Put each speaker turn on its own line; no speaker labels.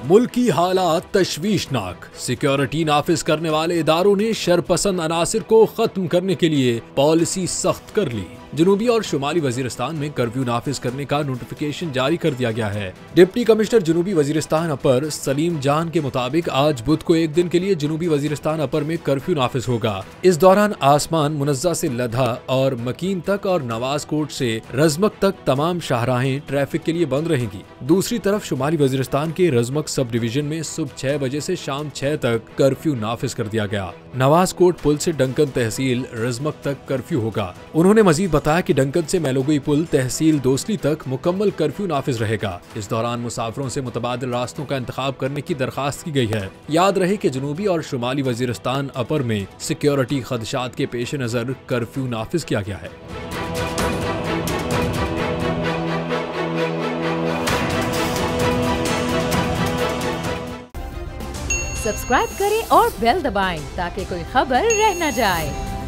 मुल्की हालात तशवीशनाक। सिक्योरिटी नाफिज करने वाले इदारों ने शरपसंद अनासिर को खत्म करने के लिए पॉलिसी सख्त कर ली। जनूबी और शुमाली वजीरिस्तान में कर्फ्यू नाफिज करने का नोटिफिकेशन जारी कर दिया गया है। डिप्टी कमिश्नर जनूबी वजीरिस्तान अपर सलीम जान के मुताबिक आज बुध को एक दिन के लिए जनूबी वजीरिस्तान अपर में कर्फ्यू नाफिज होगा। इस दौरान आसमान मुनज़्ज़ा से लधा और मकीन तक और नवाज कोट से रजमक तक तमाम शाहराहें ट्रैफिक के लिए बंद रहेंगी। दूसरी तरफ शुमाली वजीरिस्तान के रजमक सब डिवीजन में सुबह 6 बजे से शाम 6 तक कर्फ्यू नाफिज कर दिया गया। नवाज कोट पुल से डंकन तहसील रजमक तक कर्फ्यू होगा। उन्होंने मजीद बताया कि डंकन से मेलोगई पुल तहसील दोसली तक मुकम्मल कर्फ्यू नाफिज रहेगा। इस दौरान मुसाफिरों से मुतबादिल रास्तों का इंतखाब करने की दरखास्त की गई है। याद रहे कि जनूबी और शुमाली वजीरिस्तान अपर में सिक्योरिटी खदशात के पेश नजर कर्फ्यू नाफिज किया गया है।
सब्सक्राइब करें और बेल दबाएं ताकि कोई खबर रह न जाए।